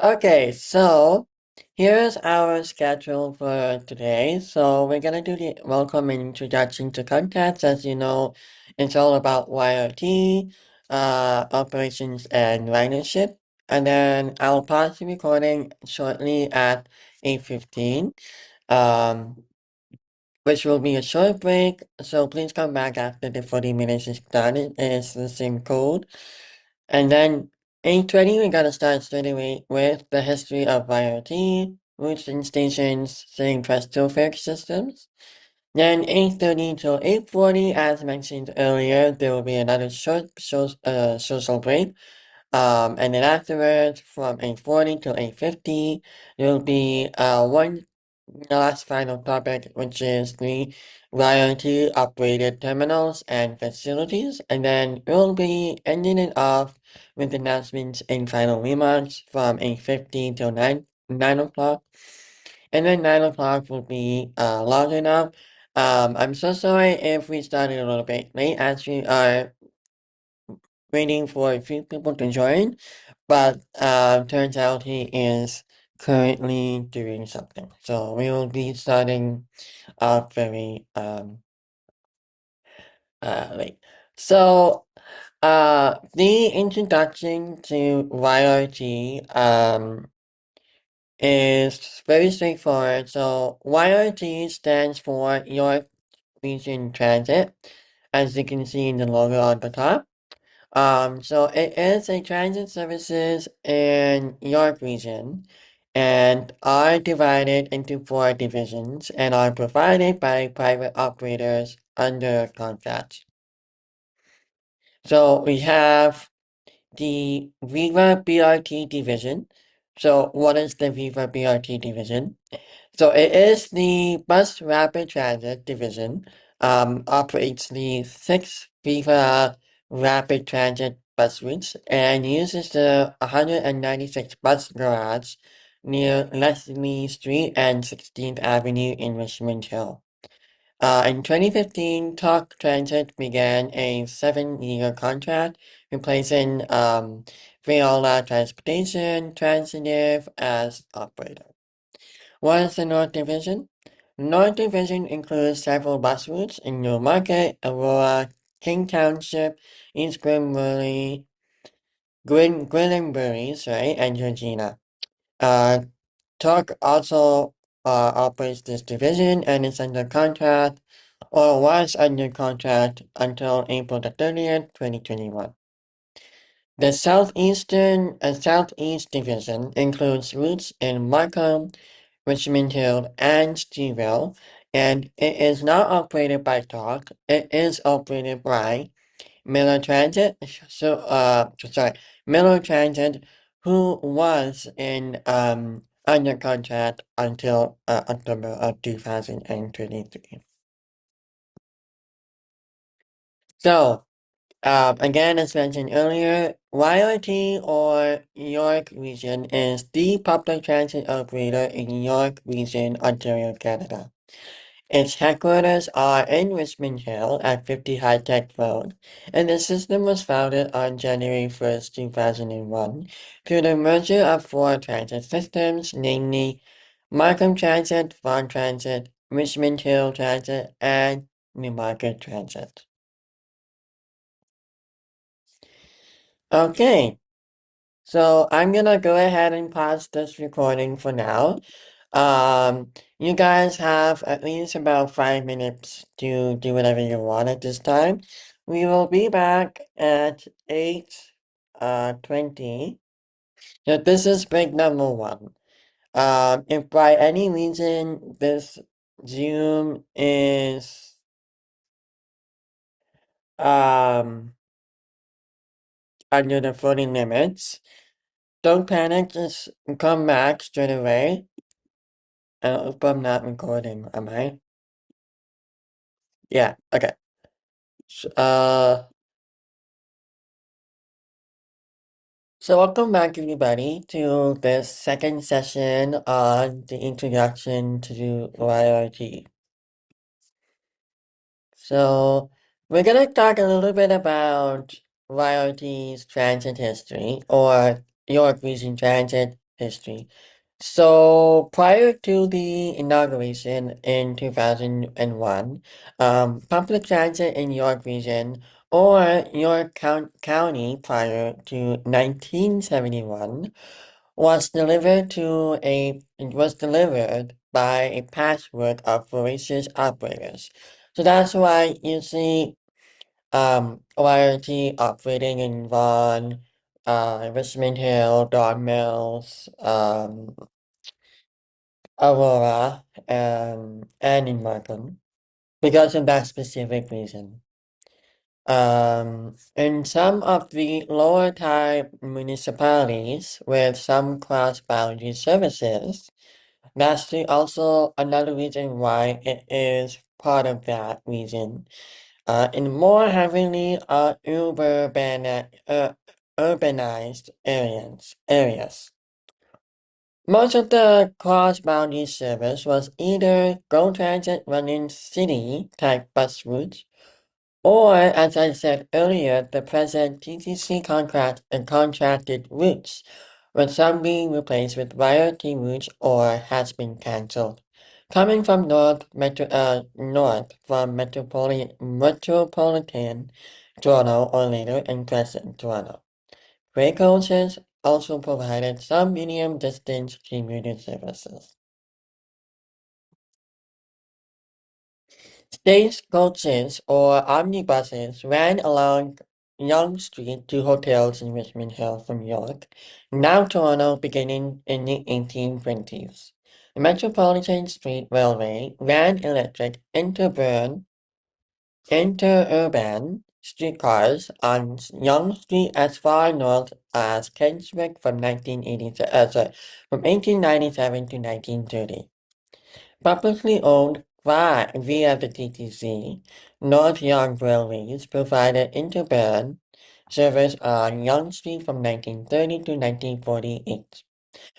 Okay, so here's our schedule for today. So we're gonna do the welcome and introduction to contacts. As you know, it's all about YRT, operations and ridership. And then I'll pause the recording shortly at 8:15, um, which will be a short break. So please come back after the 40 minutes is done. It's the same code. And then 8:20, we gotta start straight away with the history of IoT, routes and stations, setting terrestrial fare systems. Then 8:30 till 8:40, as mentioned earlier, there will be another short social break. And then afterwards, from 8:40 till 8:50, there will be one last final topic, which is the royalty operated terminals and facilities, and then we'll be ending it off with announcements and final remarks from 8:50 till 9 o'clock. And then 9 o'clock will be logging up. I'm so sorry if we started a little bit late as we are waiting for a few people to join, but turns out he is currently doing something. So we will be starting very late. So the introduction to YRT is very straightforward. So YRT stands for York Region Transit, as you can see in the logo on the top. So it is a transit services in York region and are divided into four divisions and are provided by private operators under contract. So we have the Viva BRT division. So what is the Viva BRT division? So it is the Bus Rapid Transit division, operates the six Viva Rapid Transit bus routes and uses the 196 bus garage near Leslie Street and 16th Avenue in Richmond Hill. In 2015, Talk Transit began a 7-year contract replacing Veolia Transportation Transitive as operator. What is the North Division? North Division includes several bus routes in Newmarket, Aurora, King Township, East Grimbury, Gwillimbury, sorry, and Georgina. Uh, Talk also operates this division and is under contract or was under contract until April the 30th, 2021. The Southeast Division includes routes in Markham, Richmond Hill, and Steeville, and it is not operated by Talk. It is operated by Miller Transit. Miller Transit, who was in under contract until October of 2023. So, again, as mentioned earlier, YRT or York Region is the public transit operator in York Region, Ontario, Canada. Its headquarters are in Richmond Hill at 50 High Tech Road, and the system was founded on January 1st, 2001, through the merger of four transit systems, namely Markham Transit, Vaughan Transit, Richmond Hill Transit, and Newmarket Transit. Okay, so I'm gonna go ahead and pause this recording for now. You guys have at least about 5 minutes to do whatever you want at this time. We will be back at 8:20. So this is break number one. If by any reason this Zoom is um under the 40 limits, don't panic, just come back straight away. I hope I'm not recording, am I? Yeah, okay. S- Uh So welcome back everybody to this second session on the introduction to YRT. So we're gonna talk a little bit about YRT's transit history or York Region Transit history. So prior to the inauguration in 2001, public transit in York Region or York County prior to 1971 was delivered by a patchwork of voracious operators. So that's why you see YRT operating in Vaughan, Richmond Hill, Don Mills, Aurora, and in Markham because of that specific reason. In some of the lower tier municipalities with some cross-boundary services, that's also another reason why it is part of that region. In more heavily urbanized areas. Most of the cross-boundary service was either GO Transit running city-type bus routes, or, as I said earlier, the present TTC contracted routes, with some being replaced with YRT routes or has been cancelled. Coming from north from metropolitan Toronto or later in Crescent, Toronto. Grey coaches also provided some medium-distance commuter services. Stagecoaches or omnibuses ran along Yonge Street to hotels in Richmond Hill from York, now Toronto, beginning in the 1820s. The Metropolitan Street Railway ran electric interurban streetcars on Yonge Street as far north as Keswick from 1897 to 1930. Publicly owned via the TTC, North Yonge Railways provided interurban service on Yonge Street from 1930 to 1948.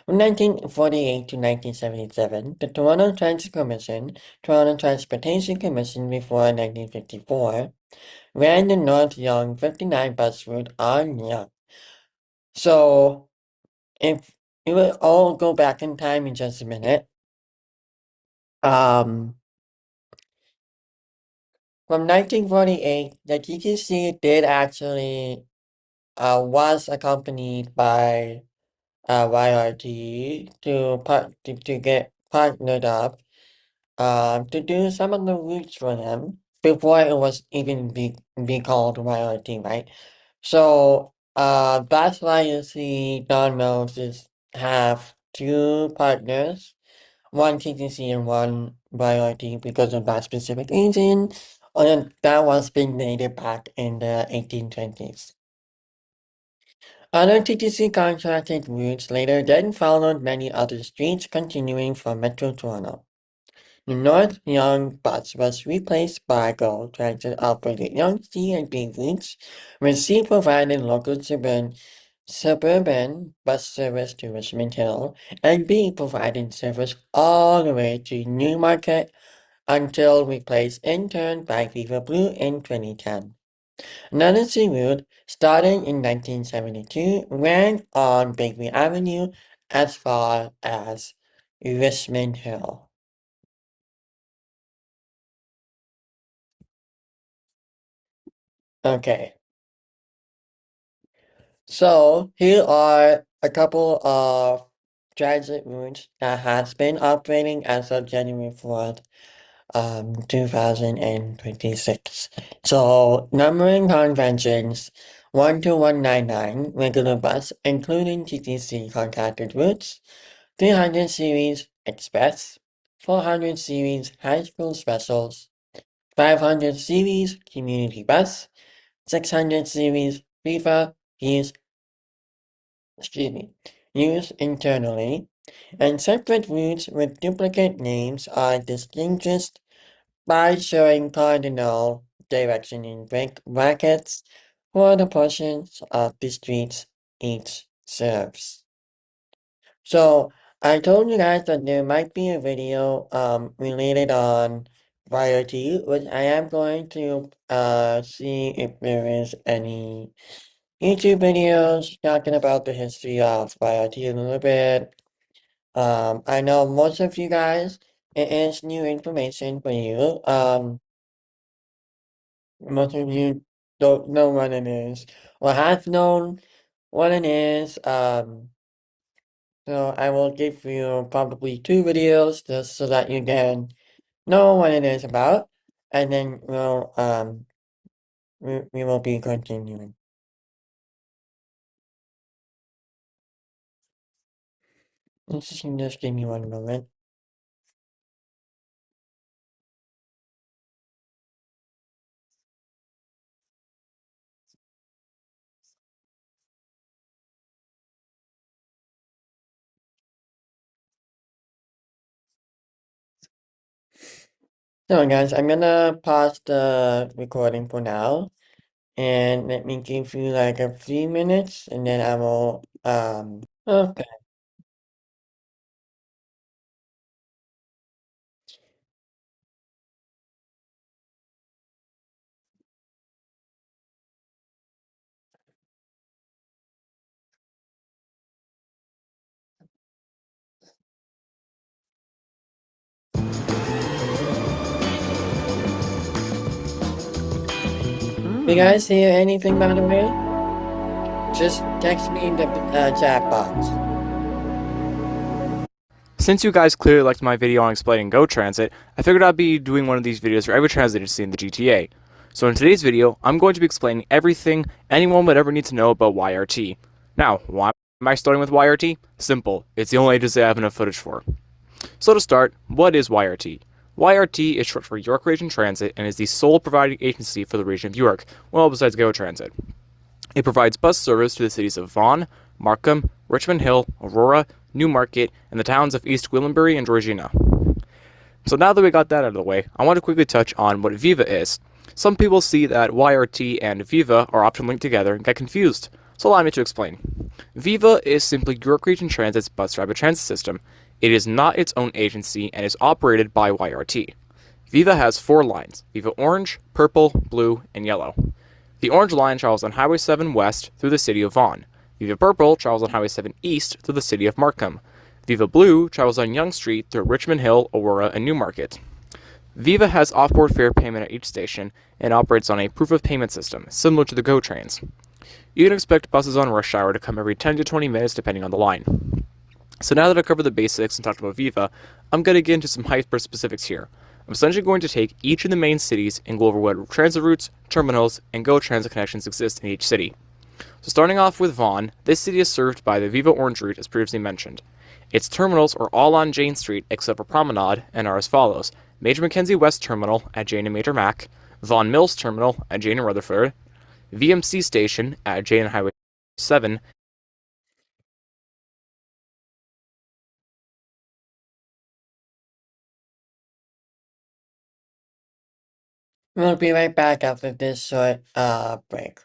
From 1948 to 1977, the Toronto Transit Commission, Toronto Transportation Commission before 1954, ran the North Yonge 59 bus route on Yonge. So, if you will all go back in time in just a minute, um, from 1948, the TTC did actually was accompanied by YRT to get partnered up to do some of the routes for them before it was even be called YRT, right? So that's why you see Don Mills is have two partners, one TTC and one YRT because of that specific reason. And that was being dated back in the 1820s. Other TTC contracted routes later then followed many other streets continuing from Metro Toronto. The North Yonge bus was replaced by GO Transit operated Yonge C and B routes, with C provided local suburban bus service to Richmond Hill, and B provided service all the way to Newmarket until replaced in turn by Viva Blue in 2010. Another C route, starting in 1972, ran on Bakery Avenue as far as Richmond Hill. Okay, so here are a couple of transit routes that has been operating as of January 4th, 2026. So numbering conventions 12199 regular bus, including TTC contracted routes, 300 series express, 400 series high school specials, 500 series community bus, 600 series FIFA used, excuse me, used internally, and separate routes with duplicate names are distinguished by showing cardinal direction in brackets for the portions of the streets each serves. So I told you guys that there might be a video related on variety, which I am going to see if there is any YouTube videos talking about the history of YRT a little bit. I know most of you guys, it is new information for you. Most of you don't know what it is, or have known what it is. So I will give you probably two videos just so that you can know what it is about, and then we will be continuing. Just give me one moment. So guys, I'm gonna pause the recording for now, and let me give you like a few minutes, and then I will okay. If you guys hear anything by the way, just text me in the chat box. Since you guys clearly liked my video on explaining GoTransit, I figured I'd be doing one of these videos for every transit agency in the GTA. So in today's video, I'm going to be explaining everything anyone would ever need to know about YRT. Now, why am I starting with YRT? Simple, it's the only agency I have enough footage for. So to start, what is YRT? YRT is short for York Region Transit and is the sole providing agency for the region of York, well besides GoTransit. It provides bus service to the cities of Vaughan, Markham, Richmond Hill, Aurora, Newmarket, and the towns of East Gwillimbury and Georgina. So now that we got that out of the way, I want to quickly touch on what Viva is. Some people see that YRT and Viva are often linked together and get confused, so allow me to explain. Viva is simply York Region Transit's bus rapid transit system. It is not its own agency and is operated by YRT. Viva has 4 lines: Viva Orange, Purple, Blue, and Yellow. The Orange Line travels on Highway 7 West through the city of Vaughan. Viva Purple travels on Highway 7 East through the city of Markham. Viva Blue travels on Yonge Street through Richmond Hill, Aurora, and Newmarket. Viva has off-board fare payment at each station and operates on a proof of payment system, similar to the GO trains. You can expect buses on rush hour to come every 10 to 20 minutes depending on the line. So now that I've covered the basics and talked about Viva, I'm going to get into some hyper-specifics here. I'm essentially going to take each of the main cities and go over what transit routes, terminals, and GO transit connections exist in each city. So starting off with Vaughan, this city is served by the Viva Orange route as previously mentioned. Its terminals are all on Jane Street except for Promenade and are as follows: Major Mackenzie West Terminal at Jane and Major Mac, Vaughan Mills Terminal at Jane and Rutherford, VMC Station at Jane and Highway 7, We'll be right back after this short break.